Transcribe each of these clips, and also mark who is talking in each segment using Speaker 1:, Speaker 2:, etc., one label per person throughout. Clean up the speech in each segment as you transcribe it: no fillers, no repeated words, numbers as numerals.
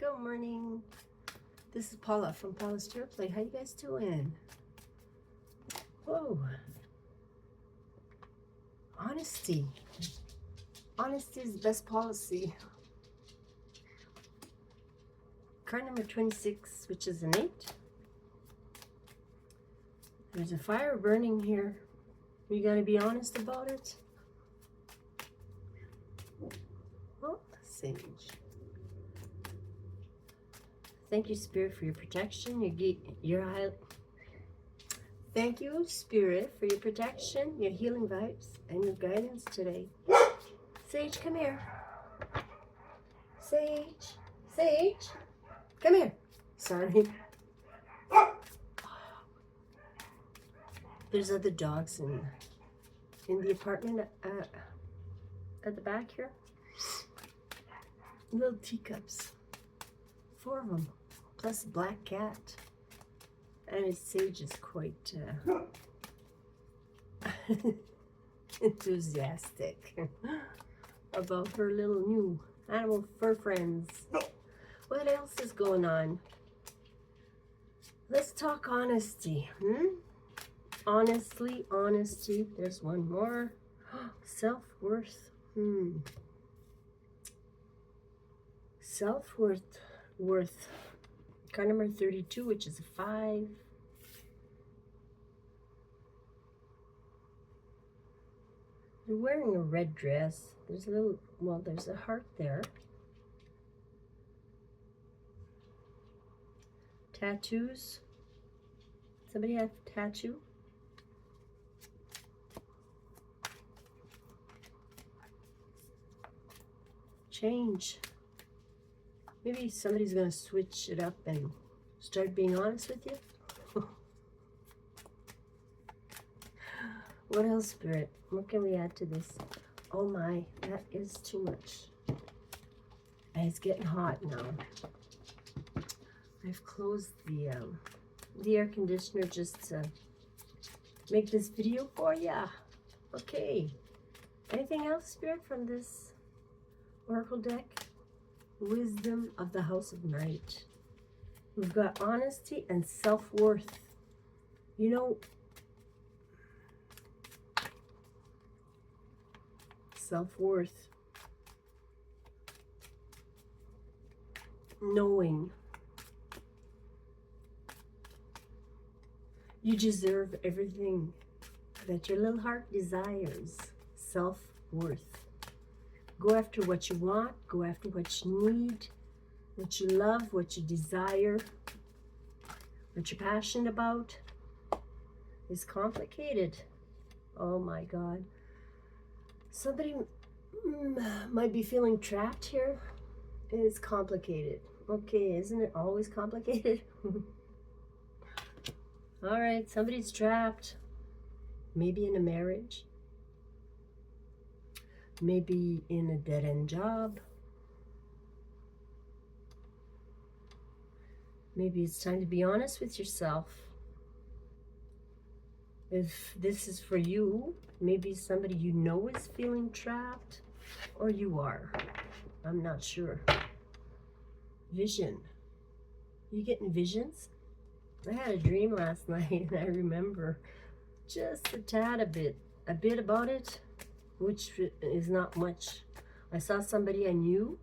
Speaker 1: Good morning. This is Paula from Paula's Tarot Play. How you guys doing? Whoa. Honesty. Honesty is the best policy. Card number 26, which is an 8. There's a fire burning here. You gotta be honest about it. Oh, Sage. Thank you, Spirit, for your protection. Thank you, Spirit, for your protection, your healing vibes, and your guidance today. Sage, come here. Sage, Sage, come here. Sorry. There's other dogs in the apartment at the back here. Little teacups. 4 of them. Plus a black cat. And Sage is quite enthusiastic about her little new animal fur friends. What else is going on? Let's talk honesty. Honestly, honesty. There's one more. Self-worth. Self-worth. Card number 32, which is a 5. You're wearing a red dress. There's a little, well, there's a heart there. Tattoos. Somebody have a tattoo? Change. Maybe somebody's going to switch it up and start being honest with you. What else, Spirit? What can we add to this? Oh my, that is too much. And it's getting hot now. I've closed the air conditioner just to make this video for ya. Okay. Anything else, Spirit, from this oracle deck? Wisdom of the House of Night. We've got honesty and self-worth. You know, self-worth. Knowing you deserve everything that your little heart desires. Self-worth. Go after what you want, go after what you need, what you love, what you desire, what you're passionate about. It's complicated. Oh my God. Somebody might be feeling trapped here. It's complicated. Okay, isn't it always complicated? All right, somebody's trapped. Maybe in a marriage. Maybe in a dead-end job. Maybe it's time to be honest with yourself. If this is for you, maybe somebody you know is feeling trapped, or you are. I'm not sure. Vision. You getting visions? I had a dream last night, and I remember just a tad a bit about it, which is not much. I saw somebody I knew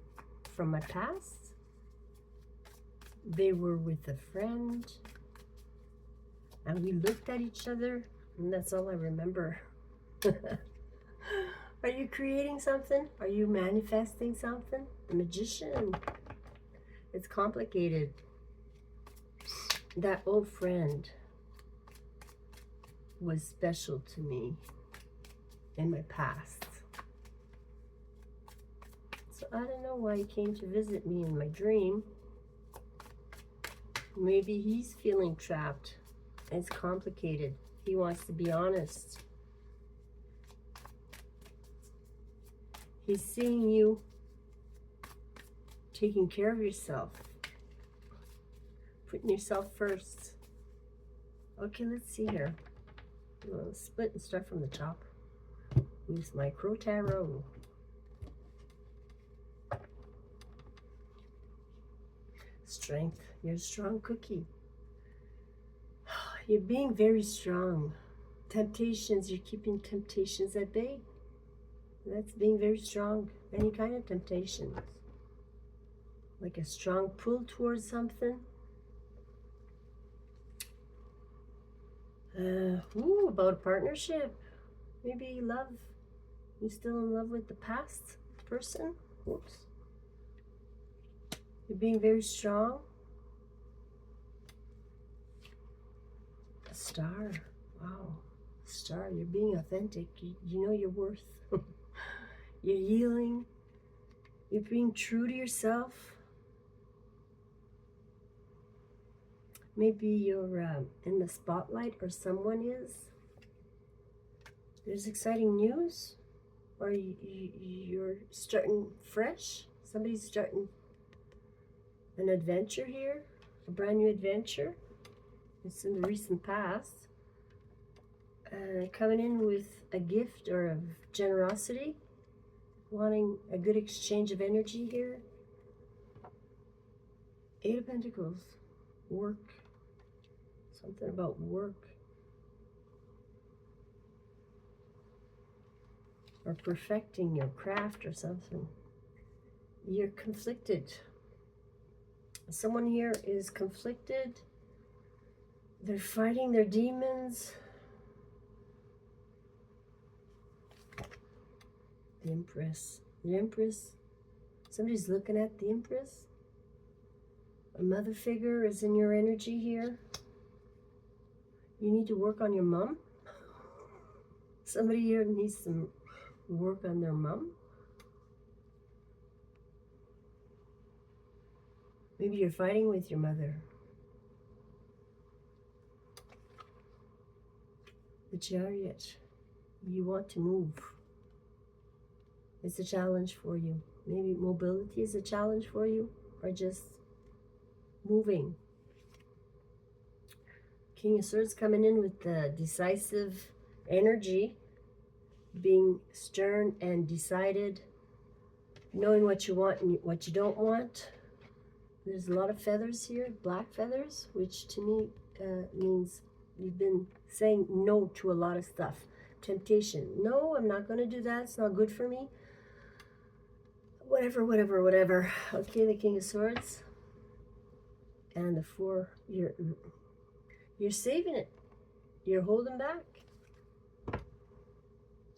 Speaker 1: from my past. They were with a friend, and we looked at each other, and that's all I remember. Are you creating something? Are you manifesting something? The Magician. It's complicated. That old friend was special to me in my past. So I don't know why he came to visit me in my dream. Maybe he's feeling trapped. It's complicated. He wants to be honest. He's seeing you taking care of yourself. Putting yourself first. Okay, let's see here. We'll split and start from the top. Use my Crow Tarot. Strength. You're a strong cookie. You're being very strong. Temptations, you're keeping temptations at bay. That's being very strong. Any kind of temptations. Like a strong pull towards something. About a partnership. Maybe love. You're still in love with the past person. Oops. You're being very strong. A star. Wow. Star. You're being authentic. You know your worth. You're healing. You're being true to yourself. Maybe you're in the spotlight, or someone is. There's exciting news, or you're starting fresh. Somebody's starting an adventure here, a brand new adventure. It's in the recent past. Coming in with a gift or of generosity, wanting a good exchange of energy here. 8 of Pentacles, work, something about work. Or perfecting your craft or something. You're conflicted. Someone here is conflicted. They're fighting their demons. The Empress. The Empress. Somebody's looking at the Empress. A mother figure is in your energy here. You need to work on your mom. Somebody here needs some work on their mom. Maybe you're fighting with your mother. The Chariot. You want to move. It's a challenge for you. Maybe mobility is a challenge for you, or just moving. King of Swords coming in with the decisive energy, being stern and decided, knowing what you want and what you don't want. There's a lot of feathers here, black feathers, which to me means you've been saying no to a lot of stuff. Temptation. No, I'm not going to do that. It's not good for me. Whatever. Okay, the King of Swords. And the 4, you're saving it. You're holding back.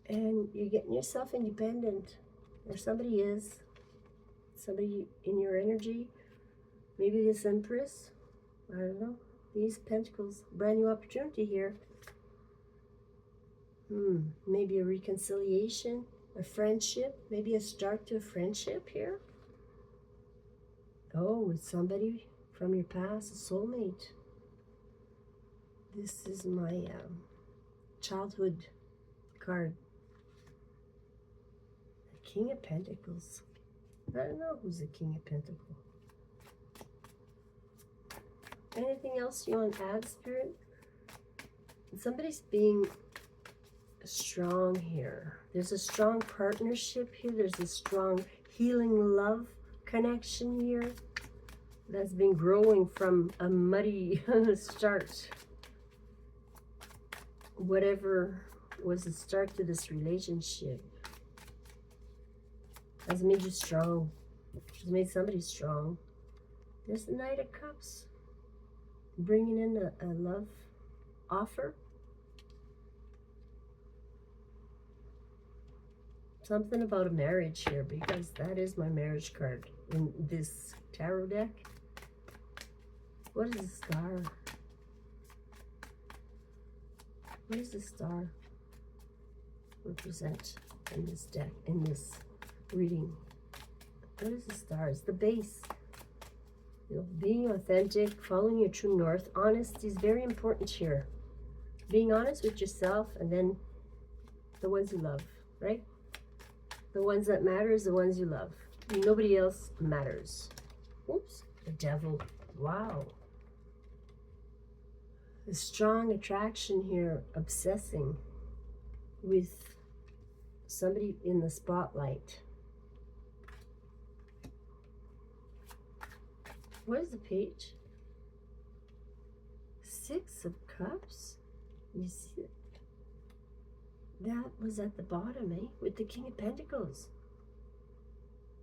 Speaker 1: And you're getting yourself independent. Or somebody is. Somebody in your energy. Maybe this Empress. I don't know. These Pentacles. Brand new opportunity here. Maybe a reconciliation. A friendship. Maybe a start to a friendship here. Oh, with somebody from your past. A soulmate. This is my childhood card. The King of Pentacles. I don't know who's the King of Pentacles. Anything else you want to add, Spirit? Somebody's being strong here. There's a strong partnership here. There's a strong healing love connection here that's been growing from a muddy start. Whatever was the start to this relationship has made you strong. Has made somebody strong. There's the Knight of Cups. Bringing in a love offer. Something about a marriage here, because that is my marriage card in this tarot deck. What is the Star? What does the Star represent in this deck, in this reading? What is the Star? It's the base. You know, being authentic, following your true north. Honesty is very important here. Being honest with yourself, and then the ones you love, right? The ones that matter is the ones you love. Nobody else matters. Oops, the Devil. Wow. A strong attraction here, obsessing with somebody in the spotlight. What is the page? Six of Cups. You see it? That was at the bottom, eh? With the King of Pentacles.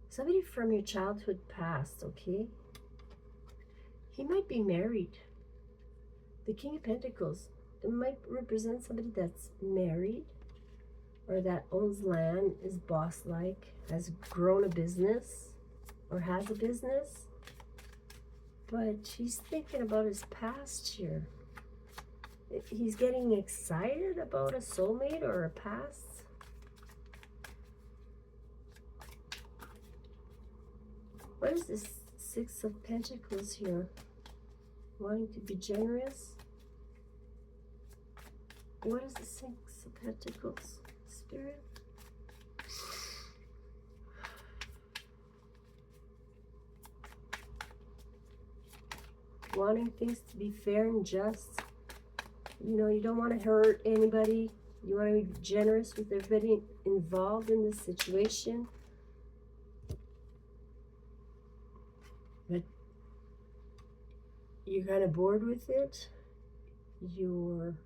Speaker 1: Somebody from your childhood past, okay? He might be married. The King of Pentacles. It might represent somebody that's married or that owns land, is boss-like, has grown a business or has a business. But he's thinking about his past here. He's getting excited about a soulmate or a past. What is this Six of Pentacles here? Wanting to be generous. What is the Six of Pentacles, Spirit? Wanting things to be fair and just. You know, you don't want to hurt anybody. You want to be generous with everybody involved in this situation. But you're kind of bored with it. You're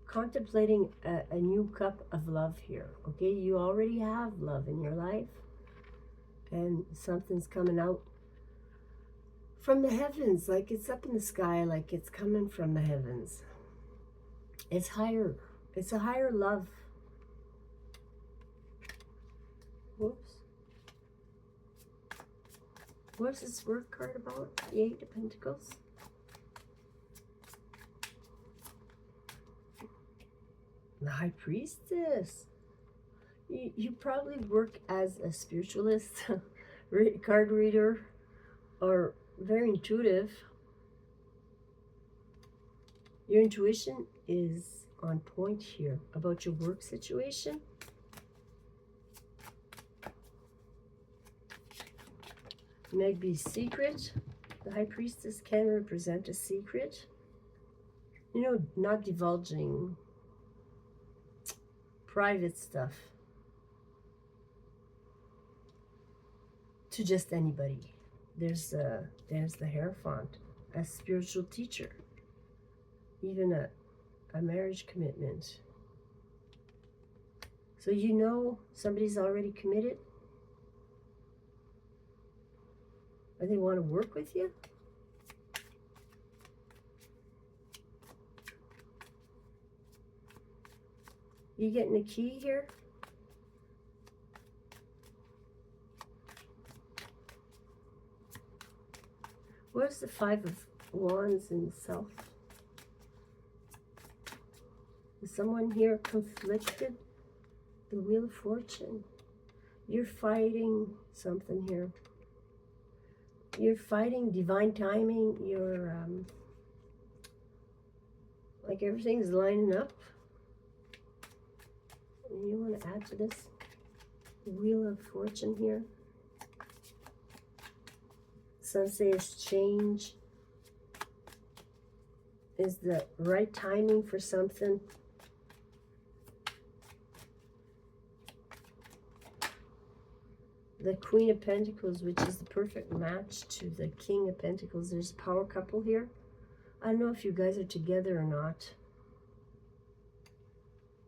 Speaker 1: contemplating a new cup of love here. Okay, you already have love in your life. And something's coming out from the heavens. Like it's up in the sky. Like it's coming from the heavens. It's higher. It's a higher love. Whoops. What's this word card about? The Eight of Pentacles. The High Priestess. You probably work as a spiritualist, card reader, or very intuitive. Your intuition is on point here about your work situation. It might be secret. The High Priestess can represent a secret. You know, not divulging private stuff to just anybody. There's the Hierophant, a spiritual teacher, even a marriage commitment. So you know somebody's already committed, or they want to work with you. You getting a key here? Where's the Five of Wands in the South? Is someone here conflicted? The Wheel of Fortune. You're fighting something here. You're fighting divine timing. You're like everything's lining up. And you want to add to this Wheel of Fortune here. Some say change is the right timing for something. The Queen of Pentacles, which is the perfect match to the King of Pentacles. There's a power couple here. I don't know if you guys are together or not.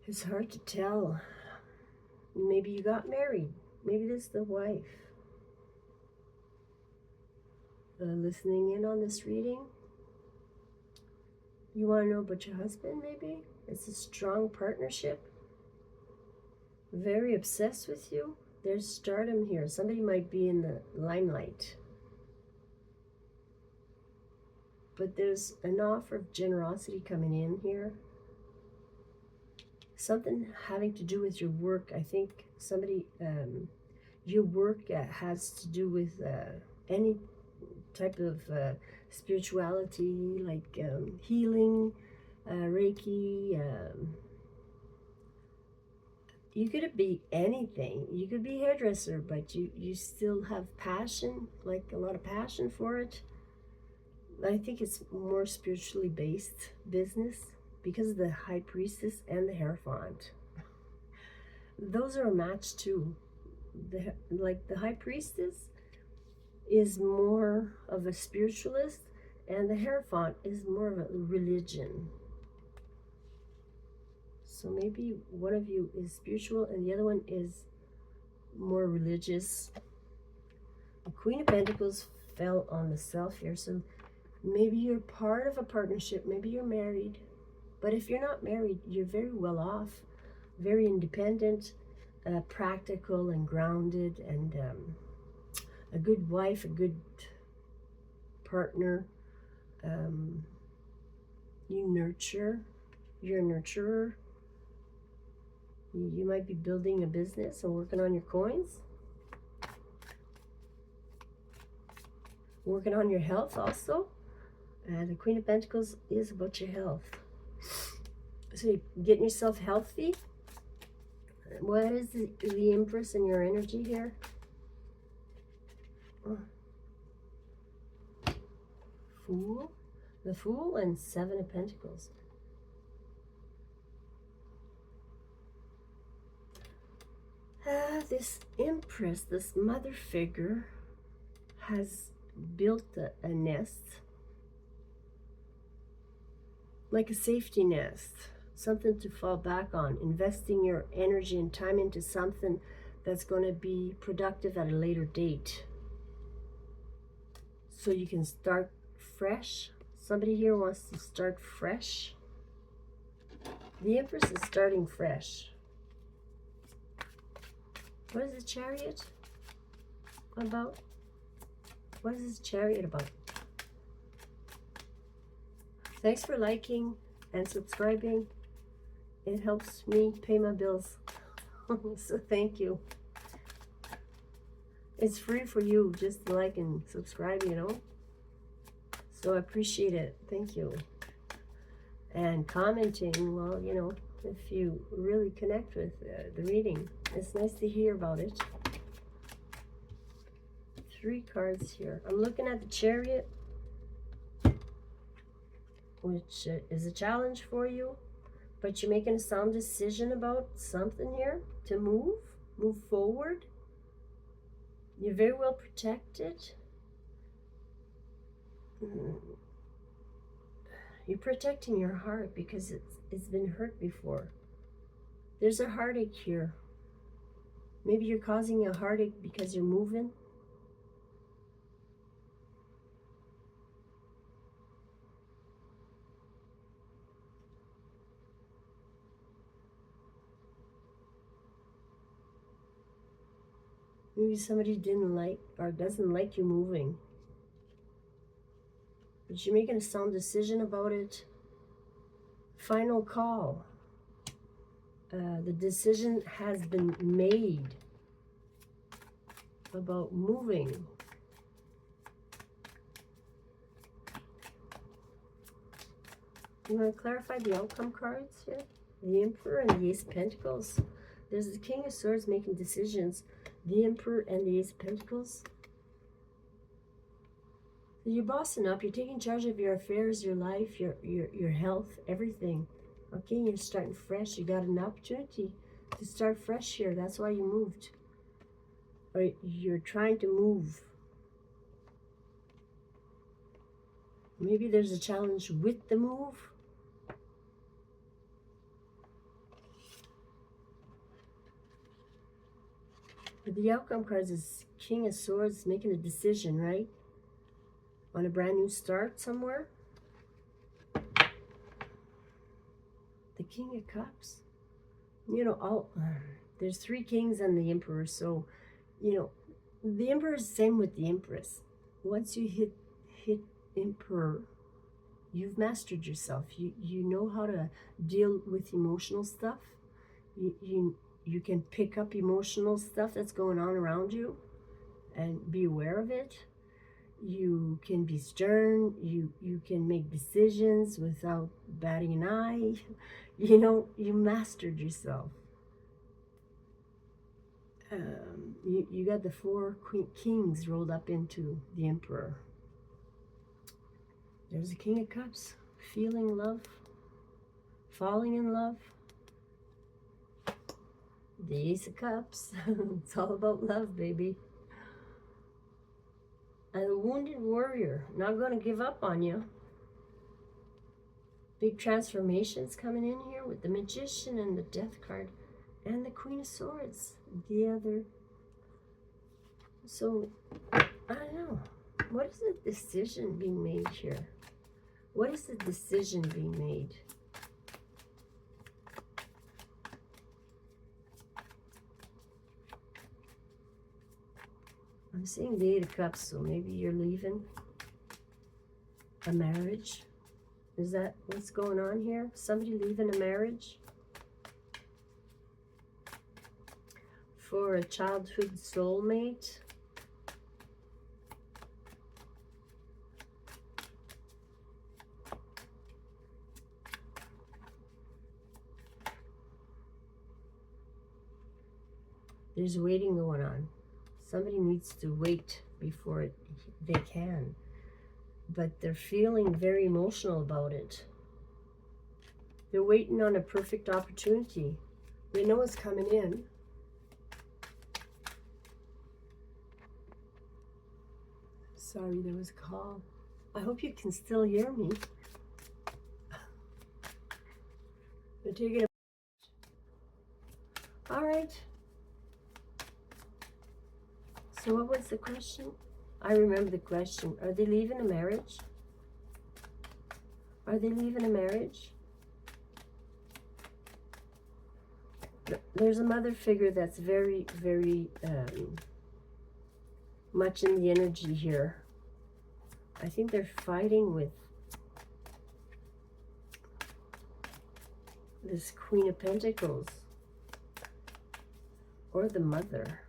Speaker 1: It's hard to tell. Maybe you got married. Maybe this is the wife. Listening in on this reading. You want to know about your husband, maybe? It's a strong partnership. Very obsessed with you. There's stardom here. Somebody might be in the limelight. But there's an offer of generosity coming in here. Something having to do with your work. I think somebody, your work has to do with any type of spirituality, like healing, Reiki. You could be anything. You could be a hairdresser, but you still have passion, like a lot of passion for it. I think it's more spiritually based business because of the High Priestess and the Hierophant. Those are a match too. Like the High Priestess is more of a spiritualist, and the Hierophant is more of a religion. So maybe one of you is spiritual and the other one is more religious. The Queen of Pentacles fell on the Self here, so maybe you're part of a partnership, maybe you're married. But if you're not married, you're very well off, very independent, practical and grounded, and a good wife, a good partner. You nurture, you're a nurturer. You might be building a business or working on your coins. Working on your health also. The Queen of Pentacles is about your health. So you're getting yourself healthy. What is the Empress in your energy here? Fool. The Fool and Seven of Pentacles. This Empress, this mother figure, has built a nest, like a safety nest, something to fall back on, investing your energy and time into something that's going to be productive at a later date. So you can start fresh. Somebody here wants to start fresh. The Empress is starting fresh. What is the Chariot about? What is this Chariot about? Thanks for liking and subscribing. It helps me pay my bills. So thank you. It's free for you just to like and subscribe, you know. So I appreciate it. Thank you. And commenting, well, you know, if you really connect with the reading. It's nice to hear about it. 3 cards here. I'm looking at the Chariot, which is a challenge for you, but you're making a sound decision about something here to move forward. You're very well protected. You're protecting your heart because it's been hurt before. There's a heartache here. Maybe you're causing a heartache because you're moving. Maybe somebody didn't like or doesn't like you moving. But you're making a sound decision about it. Final call. The decision has been made about moving. You want to clarify the outcome cards here? The Emperor and the Ace of Pentacles. There's the King of Swords making decisions. The Emperor and the Ace of Pentacles. You're bossing up. You're taking charge of your affairs, your life, your health, everything. Okay, you're starting fresh. You got an opportunity to start fresh here. That's why you moved. Or you're trying to move. Maybe there's a challenge with the move. But the outcome cards is King of Swords making a decision, right? On a brand new start somewhere. The King of Cups. You know, there's 3 kings and the Emperor. So, you know, the Emperor is the same with the Empress. Once you hit Emperor, you've mastered yourself. You know how to deal with emotional stuff. You can pick up emotional stuff that's going on around you and be aware of it. You can be stern. You can make decisions without batting an eye. You know, you mastered yourself. You got the 4 kings rolled up into the Emperor. There's the King of Cups, feeling love, falling in love. The Ace of Cups, it's all about love, baby. And a wounded warrior, not going to give up on you. Big transformations coming in here with the Magician and the Death card and the Queen of Swords, the other. So, I don't know. What is the decision being made here? What is the decision being made? I'm seeing the Eight of Cups, so maybe you're leaving a marriage. Is that what's going on here? Somebody leaving a marriage? For a childhood soulmate? There's waiting going on. Somebody needs to wait before they can. But they're feeling very emotional about it. They're waiting on a perfect opportunity. They know it's coming in. Sorry, there was a call. I hope you can still hear me. They're taking a... All right. So what was the question? I remember the question. Are they leaving a marriage? Are they leaving a marriage? There's a mother figure that's very, very much in the energy here. I think they're fighting with this Queen of Pentacles or the mother.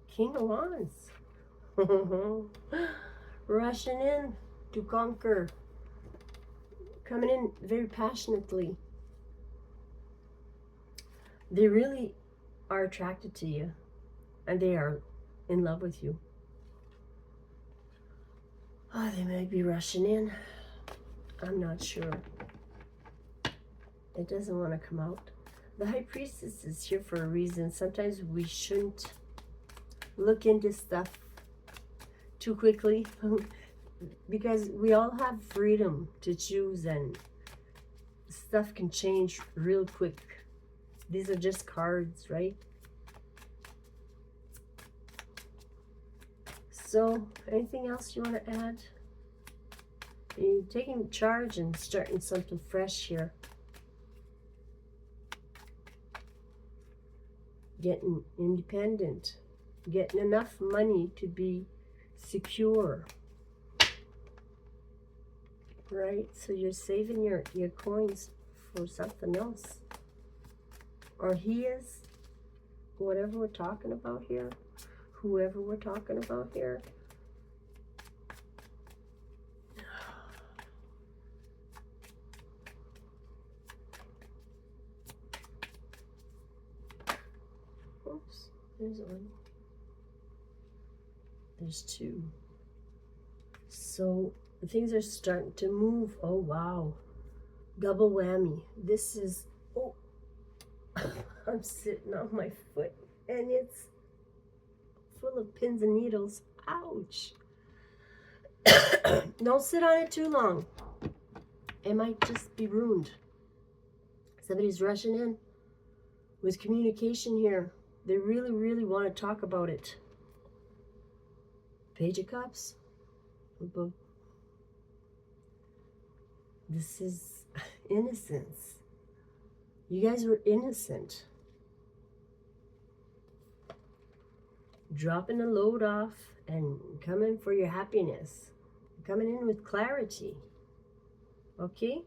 Speaker 1: King of Wands. Rushing in to conquer. Coming in very passionately. They really are attracted to you. And they are in love with you. Oh, they might be rushing in. I'm not sure. It doesn't want to come out. The High Priestess is here for a reason. Sometimes we shouldn't look into stuff too quickly because we all have freedom to choose and stuff can change real quick. These are just cards, right? So, anything else you want to add? You're taking charge and starting something fresh here. Getting independent. Getting enough money to be secure. Right? So you're saving your coins for something else. Or he is. Whatever we're talking about here. Whoever we're talking about here. Oops, there's one. There's two. So things are starting to move. Oh, wow. Double whammy. This is, oh, I'm sitting on my foot and it's full of pins and needles. Ouch. Don't sit on it too long. It might just be ruined. Somebody's rushing in with communication here. They really, really want to talk about it. Page of Cups. This is innocence. You guys were innocent. Dropping a load off and coming for your happiness. Coming in with clarity. Okay?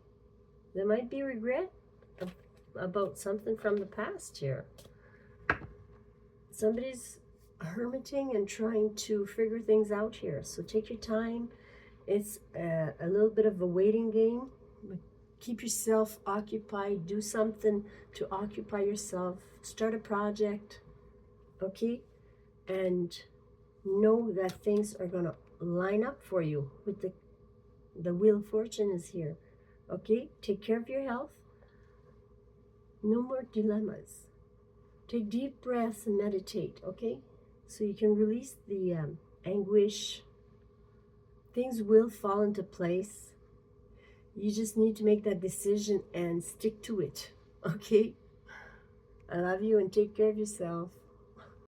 Speaker 1: There might be regret about something from the past here. Somebody's hermiting and trying to figure things out here. So take your time. It's a little bit of a waiting game. But keep yourself occupied. Do something to occupy yourself. Start a project. Okay? And know that things are going to line up for you. With the Wheel of Fortune is here. Okay? Take care of your health. No more dilemmas. Take deep breaths and meditate. Okay? so you can release the anguish. Things will fall into place. You just need to make that decision and stick to it. Okay? I love you and take care of yourself.